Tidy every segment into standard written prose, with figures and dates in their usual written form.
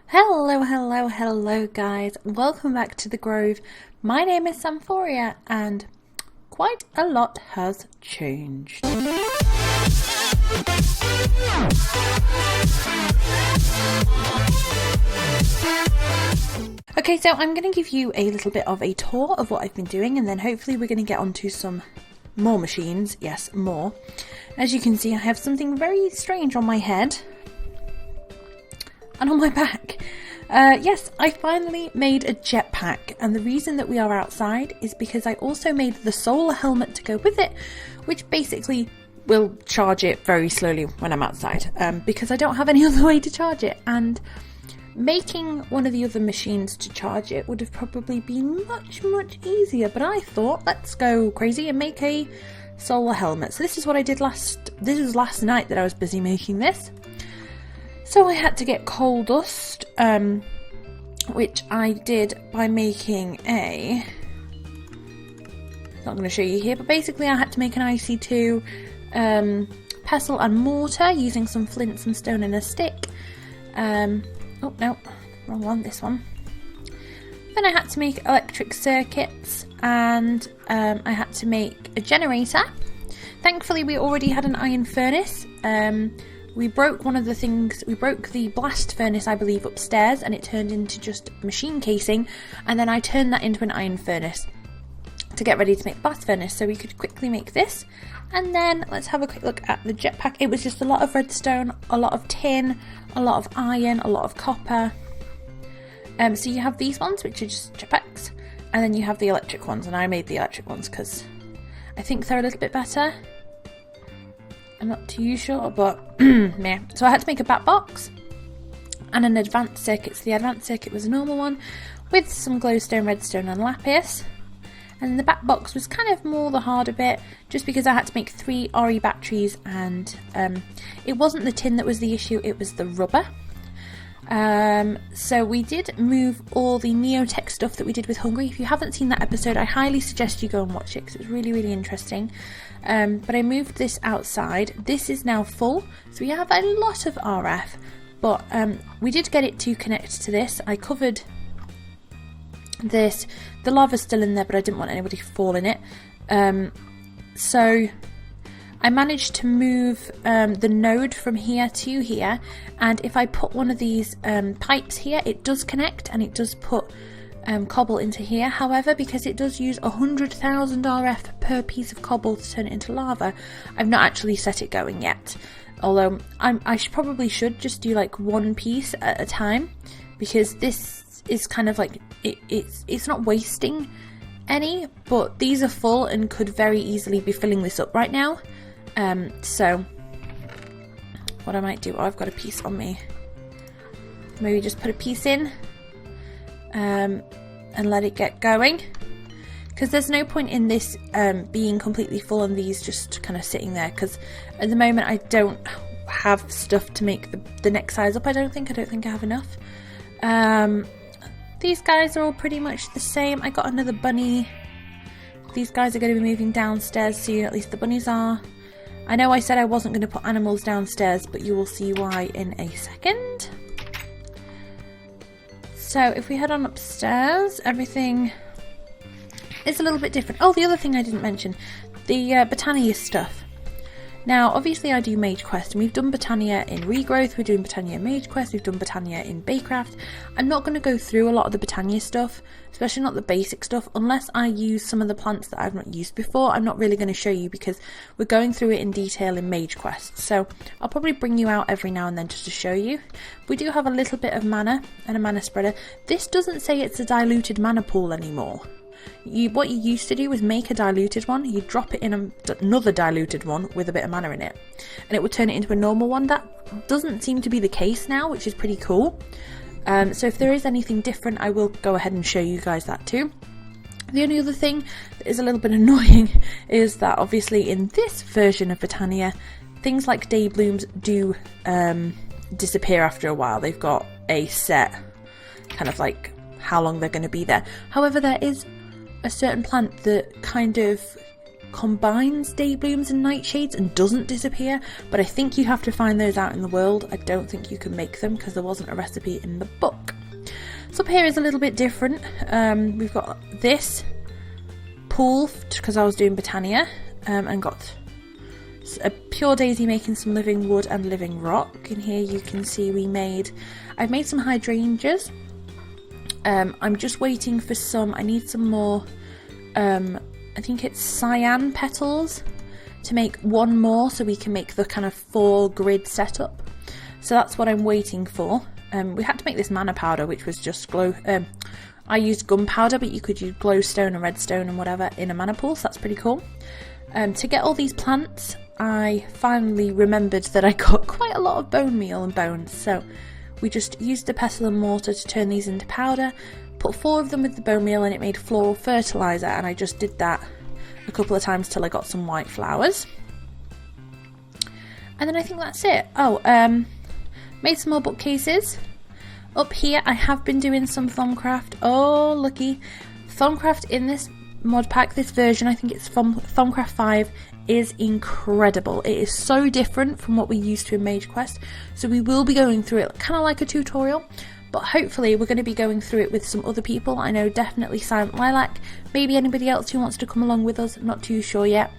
Hello guys, welcome back to the Grove. My name is Samphoria and quite a lot has changed. Okay, so I'm going to give you a little bit of a tour of what I've been doing, and then hopefully we're going to get onto some more machines. Yes, more. As you can see, I have something very strange on my head and on my back. Yes, I finally made a jetpack, and the reason that we are outside is because I also made the solar helmet to go with it, which basically will charge it very slowly when I'm outside, because I don't have any other way to charge it, and making one of the other machines to charge it would have probably been much easier, but I thought, let's go crazy and make a solar helmet. So this is what I did last night that I was busy making this. So I had to get coal dust, which I did by making a, not going to show you here, but basically I had to make an IC2 pestle and mortar using some flint, some stone and a stick. Oh no, wrong one, this one. Then I had to make electric circuits, and I had to make a generator. Thankfully we already had an iron furnace. We broke one of the things, we broke the blast furnace I believe upstairs, and it turned into just machine casing, and then I turned that into an iron furnace to get ready to make the blast furnace, so we could quickly make this. And then let's have a quick look at the jetpack. It was just a lot of redstone, a lot of tin, a lot of iron, a lot of copper. So you have these ones, which are just jetpacks, and then you have the electric ones, and I made the electric ones because I think they're a little bit better. I'm not too sure, but meh. So I had to make a Batbox and an advanced circuit. So the advanced circuit was a normal one with some glowstone, redstone and lapis. And the Batbox was kind of more the harder bit, just because I had to make 3 RE batteries, and it wasn't the tin that was the issue, it was the rubber. So we did move all the Neotech stuff that we did with Hungry. If you haven't seen that episode, I highly suggest you go and watch it because it was really interesting. But I moved this outside. This is now full, so we have a lot of RF, but we did get it to connect to this. I covered this. The lava's still in there, but I didn't want anybody to fall in it. So I managed to move the node from here to here, and if I put one of these pipes here, it does connect and it does put cobble into here. However, because it does use 100,000 RF per piece of cobble to turn it into lava, I've not actually set it going yet. Although I probably should just do like one piece at a time, because this is kind of like it's not wasting any, but these are full and could very easily be filling this up right now. So what I might do, I've got a piece on me, maybe just put a piece in and let it get going, because there's no point in this being completely full and these just kind of sitting there, because at the moment I don't have stuff to make the next size up. I don't think I have enough. These guys are all pretty much the same. I got another bunny. These guys are going to be moving downstairs soon, at least the bunnies are. I know I said I wasn't going to put animals downstairs, but you will see why in a second. So if we head on upstairs, everything is a little bit different. Oh, the other thing I didn't mention, the Botania stuff. Now, obviously I do Mage Quest, and we've done Botania in Regrowth, we're doing Botania in Mage Quest, we've done Botania in Baycraft. I'm not going to go through a lot of the Botania stuff, especially not the basic stuff, unless I use some of the plants that I've not used before. I'm not really going to show you because we're going through it in detail in Mage Quest. So I'll probably bring you out every now and then just to show you. We do have a little bit of mana and a mana spreader. This doesn't say it's a diluted mana pool anymore. What you used to do was make a diluted one, you drop it in another diluted one with a bit of mana in it, and it would turn it into a normal one. That doesn't seem to be the case now, which is pretty cool. So if there is anything different, I will go ahead and show you guys that too. The only other thing that is a little bit annoying is that obviously in this version of Botania, things like day blooms do disappear after a while. They've got a set kind of like how long they're going to be there. However, there is a certain plant that kind of combines day blooms and nightshades and doesn't disappear, but I think you'd have to find those out in the world. I don't think you can make them because there wasn't a recipe in the book. So up here is a little bit different. We've got this pool because I was doing Botania, and got a pure daisy making some living wood and living rock. In here you can see I've made some hydrangeas. I'm just waiting for I need some more, I think it's cyan petals to make one more so we can make the kind of 4 grid setup. So that's what I'm waiting for. We had to make this mana powder, which was just I used gunpowder, but you could use glowstone and redstone and whatever in a mana pool, so that's pretty cool. To get all these plants, I finally remembered that I got quite a lot of bone meal and bones, so we just used the pestle and mortar to turn these into powder, put 4 of them with the bone meal and it made floral fertiliser, and I just did that a couple of times till I got some white flowers. And then I think that's it. Made some more bookcases. Up here I have been doing some Thaumcraft. Oh, lucky. Thaumcraft in this mod pack, this version, I think it's from Thaumcraft 5, is incredible. It is so different from what we used to in Mage Quest, so we will be going through it kind of like a tutorial, but hopefully we're going to be going through it with some other people. I know definitely Silent Lilac, maybe anybody else who wants to come along with us, not too sure yet,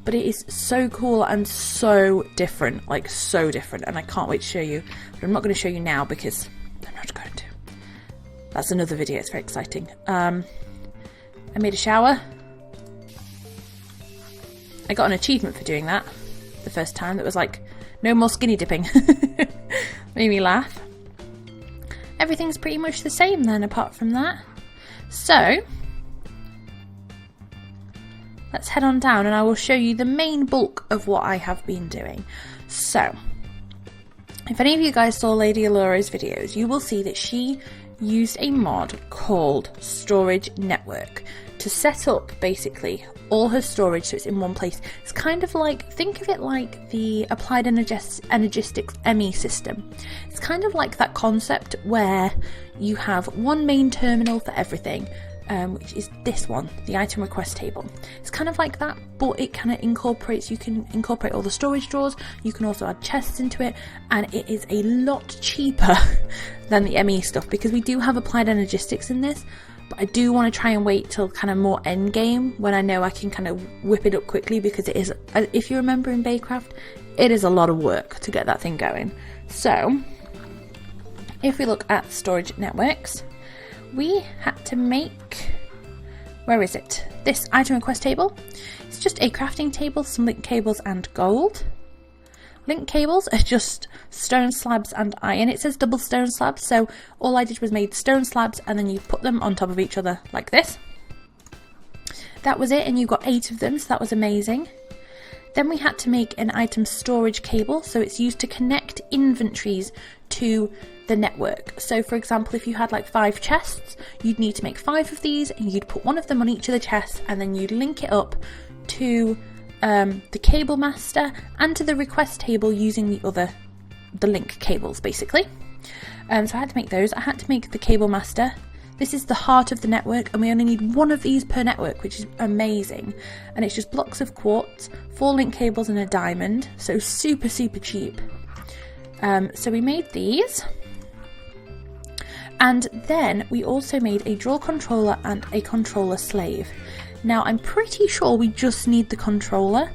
but it is so cool and so different, like so different, and I can't wait to show you, but I'm not going to show you now because I'm not going to. That's another video, it's very exciting. I made a shower. I got an achievement for doing that the first time. That was like, no more skinny dipping. Made me laugh. Everything's pretty much the same then, apart from that. So, let's head on down and I will show you the main bulk of what I have been doing. So, if any of you guys saw Lady Allure's videos, you will see that she used a mod called Storage Network to set up basically all her storage so it's in one place. It's kind of like, think of it like the Applied Energistics ME system. It's kind of like that concept where you have one main terminal for everything, which is this one, the item request table. It's kind of like that, but it kind of incorporates, you can incorporate all the storage drawers, you can also add chests into it, and it is a lot cheaper than the ME stuff because we do have Applied Energistics in this, but I do want to try and wait till kind of more end game when I know I can kind of whip it up quickly, because it is, if you remember in Baycraft, it is a lot of work to get that thing going. So, if we look at storage networks, we had to make, where is it? This item request table. It's just a crafting table, some link cables and gold. Link cables are just stone slabs and iron. It says double stone slabs, so all I did was made stone slabs and then you put them on top of each other like this. That was it, and you got 8 of them, so that was amazing. Then we had to make an item storage cable, so it's used to connect inventories to the network. So for example, if you had like 5 chests, you'd need to make 5 of these and you'd put one of them on each of the chests, and then you'd link it up to the cable master and to the request table using the link cables basically. So I had to make those. I had to make the cable master. This is the heart of the network, and we only need 1 of these per network, which is amazing. And it's just blocks of quartz, 4 link cables and a diamond, so super cheap. So we made these, and then we also made a draw controller and a controller slave. Now I'm pretty sure we just need the controller.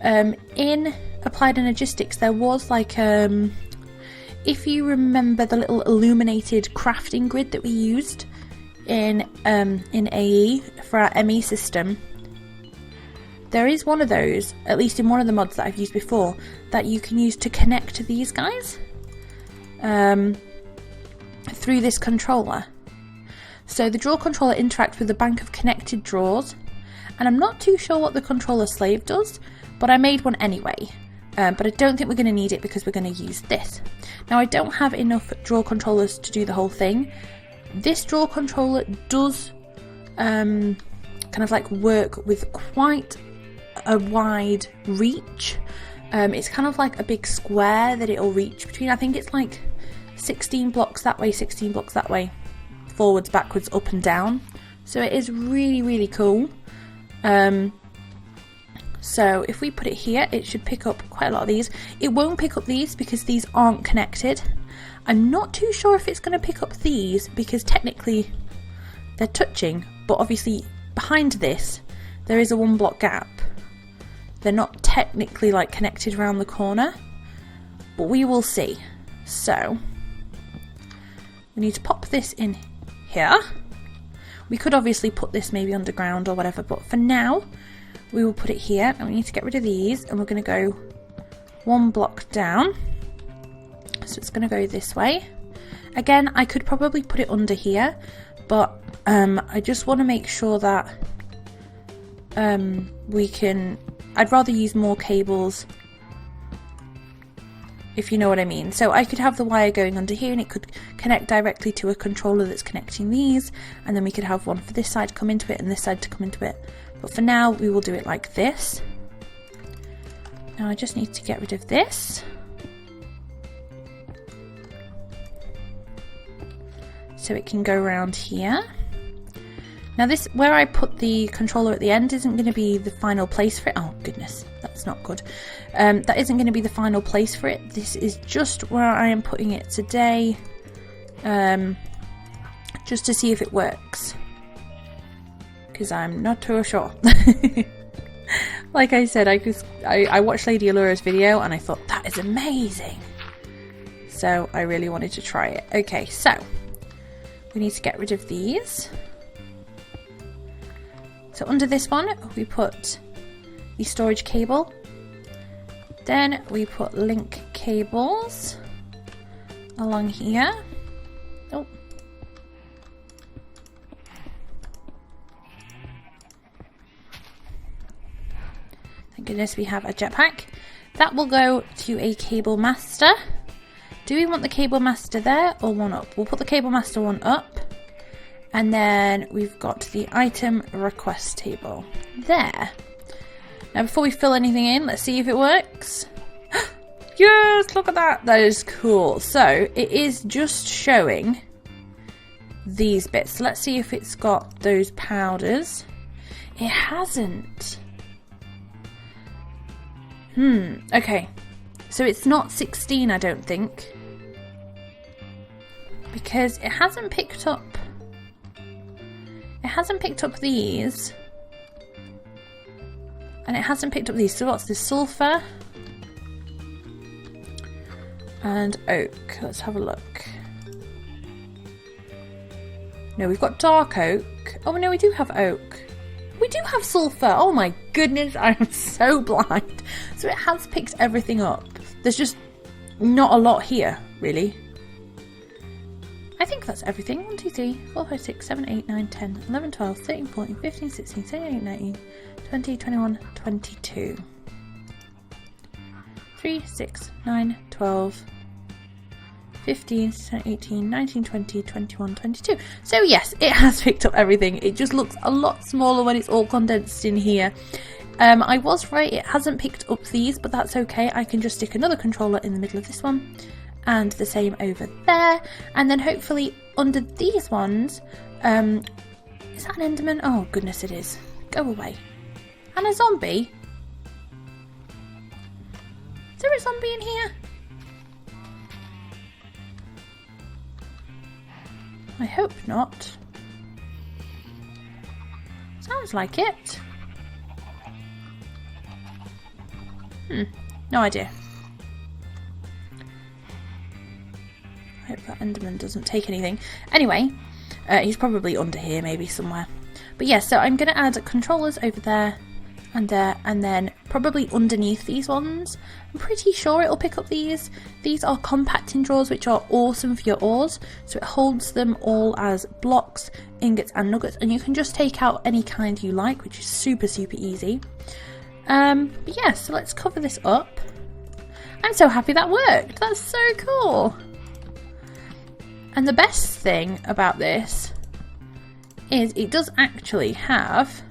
In Applied Energistics there was like, if you remember the little illuminated crafting grid that we used in AE for our ME system, there is one of those, at least in one of the mods that I've used before, that you can use to connect to these guys through this controller. So the draw controller interacts with the bank of connected drawers, and I'm not too sure what the controller slave does, but I made one anyway. But I don't think we're going to need it because we're going to use this. Now I don't have enough draw controllers to do the whole thing. This draw controller does kind of like work with quite a wide reach. It's kind of like a big square that it'll reach between. I think it's like 16 blocks that way, 16 blocks that way, forwards, backwards, up and down. So it is really cool. So if we put it here, it should pick up quite a lot of these. It won't pick up these because these aren't connected. I'm not too sure if it's going to pick up these because technically they're touching, but obviously behind this there is a 1 block gap. They're not technically like connected around the corner, but we will see. So we need to pop this in here. We could obviously put this maybe underground or whatever, but for now we will put it here, and we need to get rid of these, and we're going to go 1 block down. So it's going to go this way. Again, I could probably put it under here, but I just want to make sure that we can... I'd rather use more cables, if you know what I mean. So I could have the wire going under here and it could connect directly to a controller that's connecting these, and then we could have one for this side to come into it and this side to come into it. But for now we will do it like this. Now I just need to get rid of this. So it can go around here. Now this, where I put the controller at the end, isn't going to be the final place for it. Oh goodness, that's not good. That isn't going to be the final place for it. This is just where I am putting it today, just to see if it works, because I'm not too sure. Like I said, I watched Lady Allura's video and I thought that is amazing, so I really wanted to try it. Okay, so we need to get rid of these. So under this one, we put the storage cable. Then we put link cables along here. Oh. Thank goodness we have a jetpack. That will go to a cable master. Do we want the cable master there or one up? We'll put the cable master one up. And then we've got the item request table there. Now before we fill anything in, let's see if it works. Yes, look at that. That is cool. So it is just showing these bits. Let's see if it's got those powders. It hasn't. Okay. So it's not 16, I don't think. Because it hasn't picked up... It hasn't picked up these. And it hasn't picked up these. So what's this? Sulfur. And oak. Let's have a look. No, we've got dark oak. Oh no, we do have oak. We do have sulfur. Oh my goodness, I am so blind. So it has picked everything up. There's just not a lot here, really. I think that's everything. 1, 2, 3, 4, 5, 6, 7, 8, 9, 10, 11, 12, 13, 14, 15, 16, 17, 18, 19, 20, 21, 22. 3, 6, 9, 12, 15, 16, 18, 19, 20, 21, 22. So yes, it has picked up everything. It just looks a lot smaller when it's all condensed in here. I was right, it hasn't picked up these, but that's okay. I can just stick another controller in the middle of this one. And the same over there, and then hopefully under these ones, is that an Enderman? Oh goodness, it is. Go away. And a zombie? Is there a zombie in here? I hope not. Sounds like it. No idea. I hope that Enderman doesn't take anything. Anyway, he's probably under here maybe somewhere. But yeah, so I'm going to add controllers over there, and then probably underneath these ones. I'm pretty sure it'll pick up these. These are compacting drawers, which are awesome for your ores. So it holds them all as blocks, ingots and nuggets, and you can just take out any kind you like, which is super, super easy. But yeah, so let's cover this up. I'm so happy that worked. That's so cool. And the best thing about this is it does actually have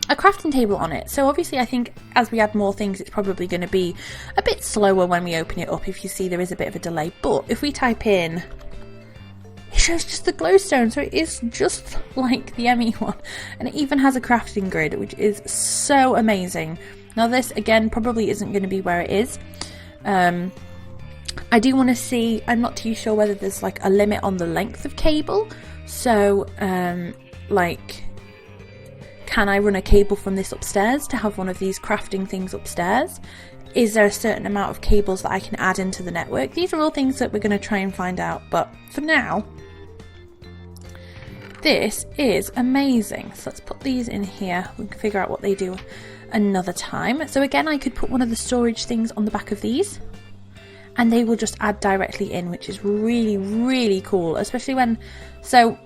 a crafting table on it. So obviously I think as we add more things, it's probably going to be a bit slower when we open it up. If you see, there is a bit of a delay. But if we type in, it shows just the glowstone, so it is just like the ME one, and it even has a crafting grid, which is so amazing. Now this again probably isn't going to be where it is. I do want to see, I'm not too sure whether there's like a limit on the length of cable, so like, can I run a cable from this upstairs to have one of these crafting things upstairs? Is there a certain amount of cables that I can add into the network? These are all things that we're going to try and find out, but for now, this is amazing. So let's put these in here. We can figure out what they do another time. So again, I could put one of the storage things on the back of these, and they will just add directly in, which is really, really cool, especially when, so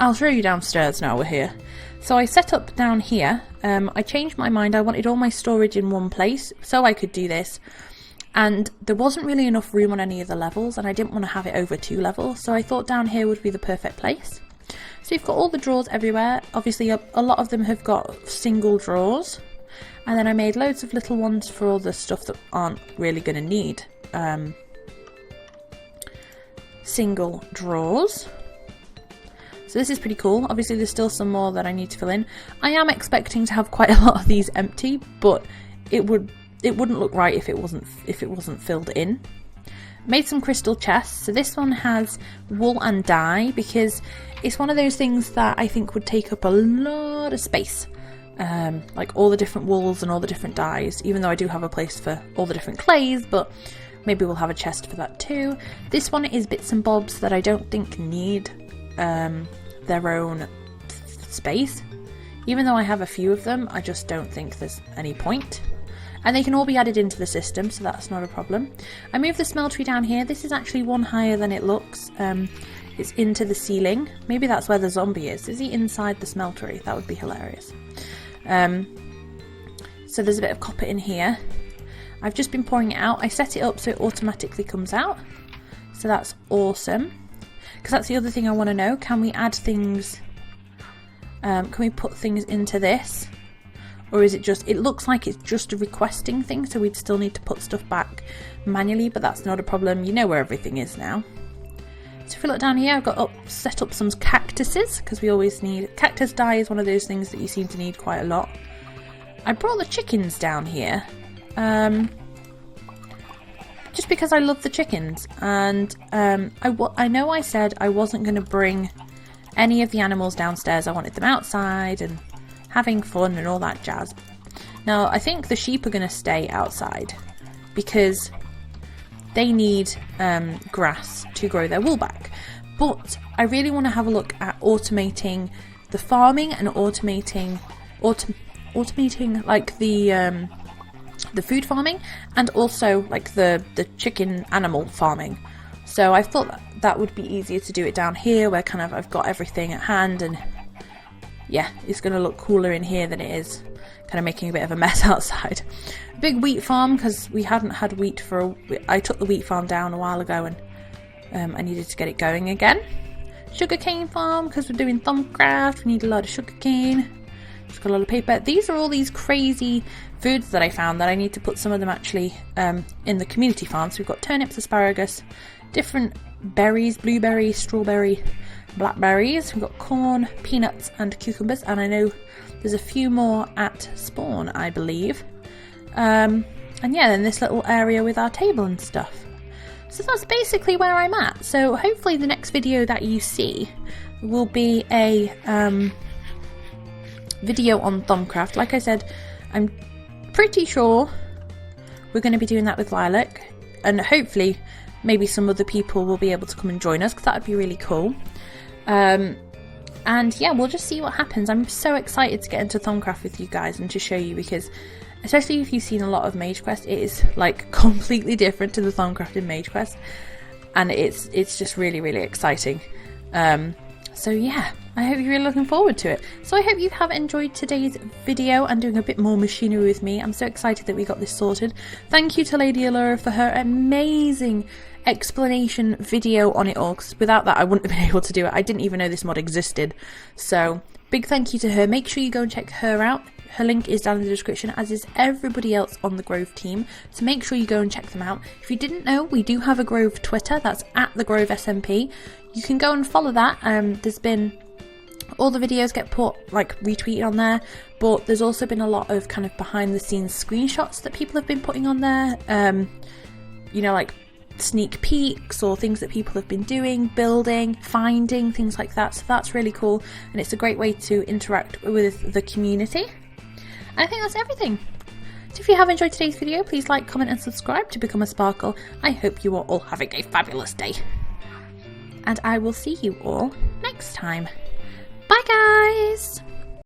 I'll show you downstairs now we're here. So I set up down here, I changed my mind, I wanted all my storage in one place, so I could do this, and there wasn't really enough room on any of the levels, and I didn't want to have it over 2 levels, so I thought down here would be the perfect place. So you've got all the drawers everywhere, obviously a lot of them have got single drawers, and then I made loads of little ones for all the stuff that aren't really going to need single drawers. So this is pretty cool. Obviously there's still some more that I need to fill in. I am expecting to have quite a lot of these empty, but it wouldn't look right if it wasn't filled in. Made some crystal chests. So this one has wool and dye, because it's one of those things that I think would take up a lot of space. Like all the different wools and all the different dyes, even though I do have a place for all the different clays, but maybe we'll have a chest for that too. This one is bits and bobs that I don't think need their own space. Even though I have a few of them, I just don't think there's any point. And they can all be added into the system, so that's not a problem. I moved the smeltery down here. This is actually one higher than it looks. It's into the ceiling. Maybe that's where the zombie is. Is he inside the smeltery? That would be hilarious. So there's a bit of copper in here. I've just been pouring it out. I set it up so it automatically comes out. So that's awesome. Because that's the other thing I want to know. Can we add things? Can we put things into this? Or is it just, it looks like it's just a requesting thing, so we'd still need to put stuff back manually, but that's not a problem. You know where everything is now. So if we look down here, I've got set up some cactuses, because we always need, cactus dye is one of those things that you seem to need quite a lot. I brought the chickens down here, just because I love the chickens, and I know I said I wasn't going to bring any of the animals downstairs. I wanted them outside and having fun and all that jazz. Now I think the sheep are going to stay outside because they need grass to grow their wool back, but I really want to have a look at automating the farming and automating like the food farming, and also like the chicken animal farming. So I thought that would be easier to do it down here, where kind of I've got everything at hand, and yeah, it's going to look cooler in here than it is kind of making a bit of a mess outside. Big wheat farm, because we hadn't had wheat I took the wheat farm down a while ago, and I needed to get it going again. Sugarcane farm, because we're doing Thumbcraft, we need a lot of sugarcane. Just got a lot of paper. These are all these crazy foods that I found that I need to put some of them actually in the community farm. So we've got turnips, asparagus, different berries, blueberries, strawberry, blackberries. We've got corn, peanuts and cucumbers, and I know there's a few more at spawn, I believe. And yeah, then this little area with our table and stuff. So that's basically where I'm at. So hopefully the next video that you see will be a video on Thumbcraft. Like I said, I'm pretty sure we're going to be doing that with Lilac, and hopefully maybe some other people will be able to come and join us, because that would be really cool. And yeah, we'll just see what happens. I'm so excited to get into Thumbcraft with you guys and to show you, because especially if you've seen a lot of Mage Quest, it is like completely different to the Thumbcraft in Mage Quest, and it's just really, really exciting. So yeah, I hope you're really looking forward to it. So I hope you have enjoyed today's video and doing a bit more machinery with me. I'm so excited that we got this sorted. Thank you to Lady Allura for her amazing explanation video on it all, because without that I wouldn't have been able to do it. I didn't even know this mod existed. So big thank you to her. Make sure you go and check her out. Her link is down in the description, as is everybody else on the Grove team, so make sure you go and check them out. If you didn't know, we do have a Grove Twitter, that's at the Grove SMP. You can go and follow that. There's been all the videos get put retweeted on there, but there's also been a lot of kind of behind the scenes screenshots that people have been putting on there, you know, like sneak peeks or things that people have been doing, building, finding, things like that. So that's really cool, and it's a great way to interact with the community. And I think that's everything. So if you have enjoyed today's video, please like, comment and subscribe to become a Sparkle. I hope you are all having a fabulous day, and I will see you all next time. Bye guys!